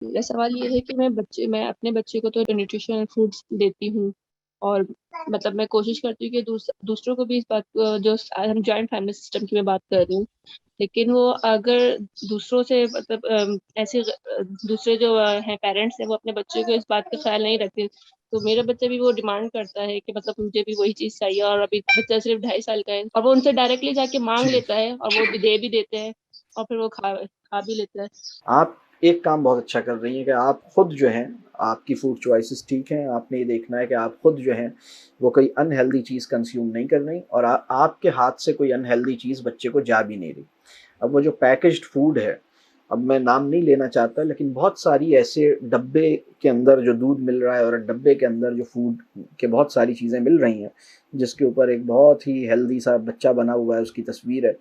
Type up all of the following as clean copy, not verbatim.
میرا سوال یہ ہے کہ میں اپنے بچے کو تو نیوٹریشنل فوڈس دیتی ہوں، اور مطلب میں کوشش کرتی ہوں کہ دوسروں کو بھی اس بات جو ہم جوائنٹ فیملی سسٹم کی میں بات کر رہی ہوں، لیکن وہ اگر دوسروں سے مطلب ایسے دوسرے جو ہیں پیرنٹس ہیں وہ اپنے بچے کو اس بات کا خیال نہیں رکھتے، تو میرا بچہ بھی وہ ڈیمانڈ کرتا ہے کہ مطلب مجھے بھی وہی چیز چاہیے، اور ابھی بچہ صرف 2.5 سال کا ہے اور وہ ان سے ڈائریکٹلی جا کے مانگ جی، لیتا ہے اور وہ دے بھی دیتے ہیں اور پھر وہ کھا بھی لیتا ہے۔ آپ ایک کام بہت اچھا کر رہی ہیں کہ آپ خود جو ہیں، آپ کی فوڈ چوائسیز ٹھیک ہیں، آپ نے یہ دیکھنا ہے کہ آپ خود جو ہیں وہ کوئی انہیلدی چیز کنزیوم نہیں کر رہی، اور آپ کے ہاتھ سے کوئی انہیلدی چیز بچے کو جا بھی نہیں رہی۔ اب وہ جو پیکجڈ فوڈ ہے، اب میں نام نہیں لینا چاہتا، لیکن بہت ساری ایسے ڈبے کے اندر جو دودھ مل رہا ہے اور ڈبے کے اندر جو فوڈ کے بہت ساری چیزیں مل رہی ہیں، جس کے اوپر ایک بہت ہی ہیلدی سا بچہ بنا ہوا ہے، اس کی تصویر ہے،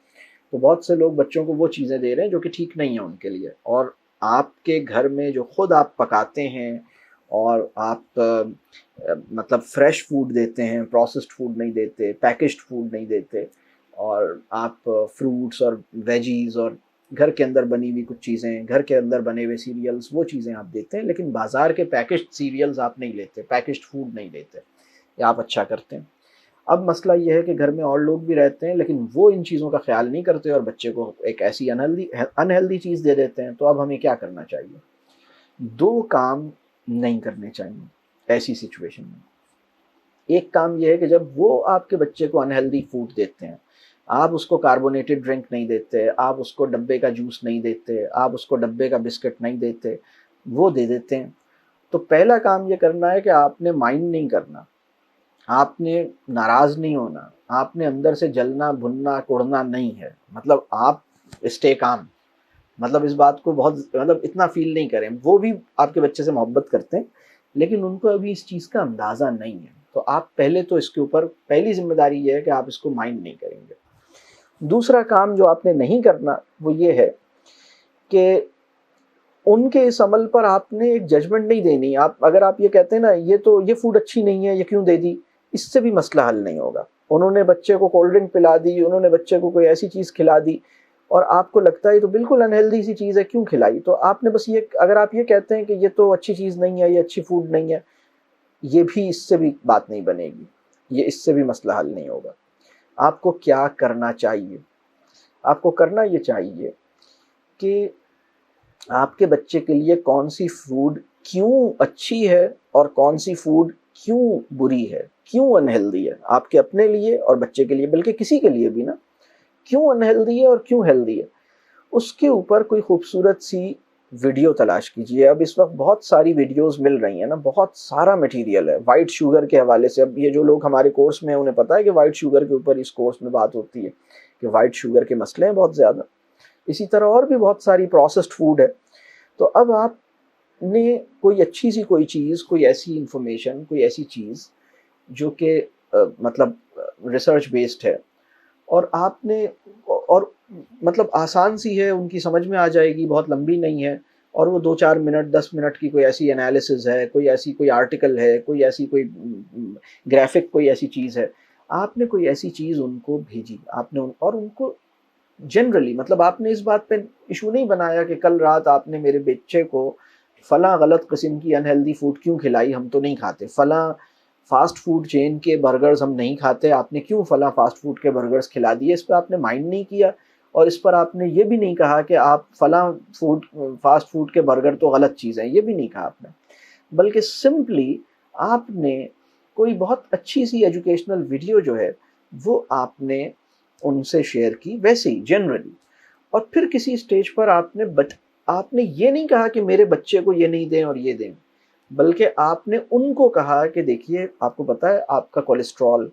تو بہت سے لوگ بچوں کو وہ چیزیں دے رہے ہیں جو کہ ٹھیک نہیں ہیں ان کے لیے۔ اور آپ کے گھر میں جو خود آپ پکاتے ہیں اور آپ مطلب فریش فوڈ دیتے ہیں، پروسیسڈ فوڈ نہیں دیتے، پیکجڈ فوڈ نہیں دیتے، اور آپ فروٹس اور ویجیز اور گھر کے اندر بنی ہوئی کچھ چیزیں، گھر کے اندر بنے ہوئے سیریلز، وہ چیزیں آپ دیتے ہیں، لیکن بازار کے پیکجڈ سیریلز آپ نہیں لیتے، پیکجڈ فوڈ نہیں دیتے، یہ آپ اچھا کرتے ہیں۔ اب مسئلہ یہ ہے کہ گھر میں اور لوگ بھی رہتے ہیں لیکن وہ ان چیزوں کا خیال نہیں کرتے اور بچے کو ایک ایسی انہیلدی چیز دے دیتے ہیں، تو اب ہمیں کیا کرنا چاہیے؟ دو کام نہیں کرنے چاہیے ایسی سچویشن میں۔ ایک کام یہ ہے کہ جب وہ آپ کے بچے کو انہیلدی فوڈ دیتے ہیں، آپ اس کو کاربونیٹڈ ڈرنک نہیں دیتے، آپ اس کو ڈبے کا جوس نہیں دیتے، آپ اس کو ڈبے کا بسکٹ نہیں دیتے، وہ دے دیتے ہیں، تو پہلا کام یہ کرنا ہے کہ آپ نے مائنڈ نہیں کرنا، آپ نے ناراض نہیں ہونا، آپ نے اندر سے جلنا بھننا کوڑنا نہیں ہے، مطلب آپ اسٹے کام، مطلب اس بات کو بہت مطلب اتنا فیل نہیں کریں۔ وہ بھی آپ کے بچے سے محبت کرتے ہیں لیکن ان کو ابھی اس چیز کا اندازہ نہیں ہے، تو آپ پہلے تو اس کے اوپر پہلی ذمہ داری یہ ہے کہ آپ اس کو مائنڈ نہیں کریں گے۔ دوسرا کام جو آپ نے نہیں کرنا وہ یہ ہے کہ ان کے اس عمل پر آپ نے ایک ججمنٹ نہیں دینی۔ اگر آپ یہ کہتے ہیں نا یہ فوڈ اچھی نہیں ہے، یہ کیوں دے دی، اس سے بھی مسئلہ حل نہیں ہوگا۔ انہوں نے بچے کو کولڈ ڈرنک پلا دی، انہوں نے بچے کو کوئی ایسی چیز کھلا دی اور آپ کو لگتا ہے تو بالکل انہیلدی سی چیز ہے، کیوں کھلائی، تو آپ نے بس اگر آپ یہ کہتے ہیں کہ یہ تو اچھی چیز نہیں ہے، یہ اچھی فوڈ نہیں ہے، یہ بھی اس سے بھی بات نہیں بنے گی، یہ اس سے بھی مسئلہ حل نہیں ہوگا۔ آپ کو کیا کرنا چاہیے؟ آپ کو کرنا یہ چاہیے کہ آپ کے بچے کے لیے کون سی فوڈ کیوں اچھی ہے اور کون سی فوڈ کیوں بری ہے، کیوں انہیلدی ہے، آپ کے اپنے لیے اور بچے کے لیے، بلکہ کسی کے لیے بھی نا، کیوں انہیلدی ہے اور کیوں ہیلدی ہے، اس کے اوپر کوئی خوبصورت سی ویڈیو تلاش کیجیے۔ اب اس وقت بہت ساری ویڈیوز مل رہی ہیں نا، بہت سارا مٹیریل ہے وائٹ شوگر کے حوالے سے۔ اب یہ جو لوگ ہمارے کورس میں ہیں انہیں پتہ ہے کہ وائٹ شوگر کے اوپر اس کورس میں بات ہوتی ہے کہ وائٹ شوگر کے مسئلے ہیں بہت زیادہ، اسی طرح اور بھی بہت ساری پروسیسڈ فوڈ ہے۔ تو اب آپ نے کوئی اچھی سی کوئی چیز، کوئی ایسی انفارمیشن، کوئی ایسی چیز جو کہ مطلب ریسرچ بیسڈ ہے، اور آپ نے اور مطلب آسان سی ہے، ان کی سمجھ میں آ جائے گی، بہت لمبی نہیں ہے، اور وہ 2-4 منٹ 10 منٹ کی کوئی ایسی انالیسز ہے، کوئی آرٹیکل ہے، کوئی ایسی کوئی گرافک کوئی ایسی چیز ہے، آپ نے کوئی ایسی چیز ان کو بھیجی، آپ نے اور ان کو جنرلی مطلب آپ نے اس بات پہ ایشو نہیں بنایا کہ کل رات آپ نے میرے بچے کو فلاں غلط قسم کی انہیلدی فوڈ کیوں کھلائی، ہم تو نہیں کھاتے، فلاں فاسٹ فوڈ چین کے برگرز ہم نہیں کھاتے، آپ نے کیوں فلاں فاسٹ فوڈ کے برگرز کھلا دیے، اس پہ آپ نے مائنڈ نہیں کیا، اور اس پر آپ نے یہ بھی نہیں کہا کہ آپ فلاں فاسٹ فوڈ کے برگر تو غلط چیز ہیں، یہ بھی نہیں کہا آپ نے، بلکہ سمپلی آپ نے کوئی بہت اچھی سی ایجوکیشنل ویڈیو جو ہے وہ آپ نے ان سے شیئر کی، ویسے ہی جنرلی، اور پھر کسی سٹیج پر آپ نے یہ نہیں کہا کہ میرے بچے کو یہ نہیں دیں اور یہ دیں، بلکہ آپ نے ان کو کہا کہ دیکھیے آپ کو پتہ ہے آپ کا کولیسٹرول،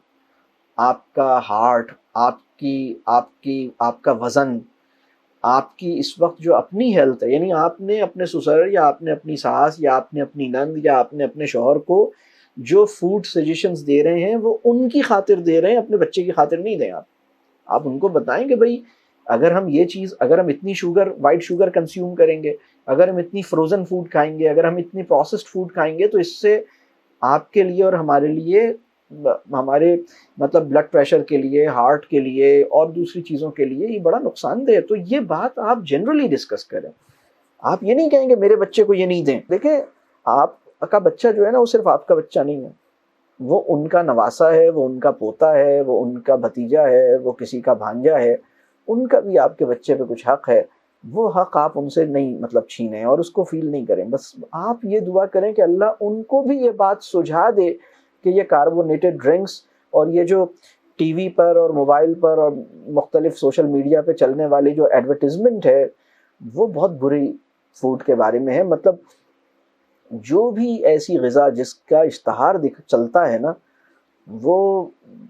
آپ کا ہارٹ، آپ کا وزن، آپ کی اس وقت جو اپنی ہیلتھ ہے، یعنی آپ نے اپنے سسر یا آپ نے اپنی ساس یا آپ نے اپنی نند یا آپ نے اپنے شوہر کو جو فوڈ سجیشنز دے رہے ہیں وہ ان کی خاطر دے رہے ہیں، اپنے بچے کی خاطر نہیں دیں۔ آپ ان کو بتائیں کہ بھائی اگر ہم اتنی وائٹ شوگر کنزیوم کریں گے، اگر ہم اتنی فروزن فوڈ کھائیں گے، اگر ہم اتنی پروسیسڈ فوڈ کھائیں گے، تو اس سے آپ کے لیے اور ہمارے لیے، ہمارے مطلب بلڈ پریشر کے لیے، ہارٹ کے لیے اور دوسری چیزوں کے لیے یہ بڑا نقصان دہ ہے۔ تو یہ بات آپ جنرلی ڈسکس کریں، آپ یہ نہیں کہیں کہ میرے بچے کو یہ نہیں دیں. دیکھیں آپ کا بچہ جو ہے نا وہ صرف آپ کا بچہ نہیں ہے، وہ ان کا نواسا ہے، وہ ان کا پوتا ہے، وہ ان کا بھتیجا ہے، وہ کسی کا بھانجا ہے. ان کا بھی آپ کے بچے پہ کچھ حق ہے. وہ حق آپ ان سے نہیں مطلب چھینیں اور اس کو فیل نہیں کریں. بس آپ یہ دعا کریں کہ اللہ ان کو بھی یہ بات سجھا دے کہ یہ کاربونیٹڈ ڈرنکس اور یہ جو ٹی وی پر اور موبائل پر اور مختلف سوشل میڈیا پہ چلنے والی جو ایڈورٹیزمنٹ ہے وہ بہت بری فوڈ کے بارے میں ہے. مطلب جو بھی ایسی غذا جس کا اشتہار چلتا ہے نا وہ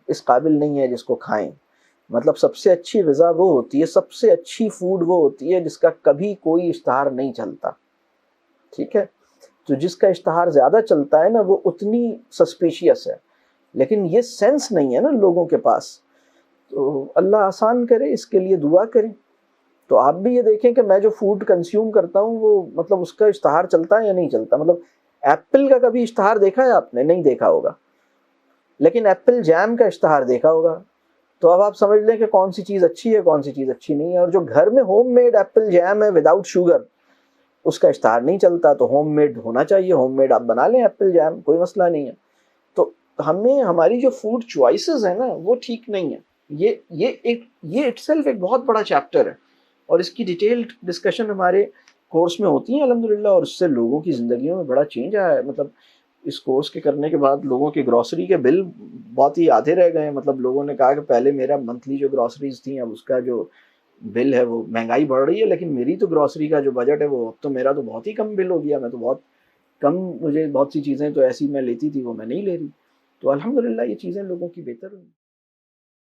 اس قابل نہیں ہے جس کو کھائیں. مطلب سب سے اچھی غذا وہ ہوتی ہے، سب سے اچھی فوڈ وہ ہوتی ہے جس کا کبھی کوئی اشتہار نہیں چلتا. ٹھیک ہے، تو جس کا اشتہار زیادہ چلتا ہے نا وہ اتنی سسپیشیس ہے، لیکن یہ سینس نہیں ہے نا لوگوں کے پاس. تو اللہ آسان کرے، اس کے لیے دعا کریں. تو آپ بھی یہ دیکھیں کہ میں جو فوڈ کنزیوم کرتا ہوں وہ مطلب اس کا اشتہار چلتا ہے یا نہیں چلتا. مطلب ایپل کا کبھی اشتہار دیکھا ہے آپ نے؟ نہیں دیکھا ہوگا، لیکن ایپل جیم کا اشتہار دیکھا ہوگا. تو اب آپ سمجھ لیں کہ کون سی چیز اچھی ہے کون سی چیز اچھی نہیں ہے. اور جو گھر میں ہوم میڈ ایپل جیم ہے وداؤٹ شوگر اس کا اشتہار نہیں چلتا. تو ہوم میڈ ہونا چاہیے، ہوم میڈ آپ بنا لیں ایپل جیم، کوئی مسئلہ نہیں ہے. تو ہمیں ہماری جو فوڈ چوائسیز ہیں نا وہ ٹھیک نہیں ہے. یہ اٹ سیلف ایک بہت بڑا چیپٹر ہے اور اس کی ڈیٹیلڈ ڈسکشن ہمارے کورس میں ہوتی ہیں الحمدللہ، اور اس سے لوگوں کی زندگیوں میں بڑا چینج آیا ہے. مطلب اس کورس کے کرنے کے بعد لوگوں کے گروسری کے بل بہت ہی آدھے رہ گئے ہیں. مطلب لوگوں نے کہا کہ پہلے میرا منتھلی جو گروسریز تھیں اب اس کا جو بل ہے وہ مہنگائی بڑھ رہی ہے، لیکن میری تو گروسری کا جو بجٹ ہے وہ اب تو میرا تو بہت ہی کم بل ہو گیا. میں تو بہت کم، مجھے بہت سی چیزیں تو ایسی میں لیتی تھی وہ میں نہیں لے رہی. تو الحمدللہ یہ چیزیں لوگوں کی بہتر ہوئی.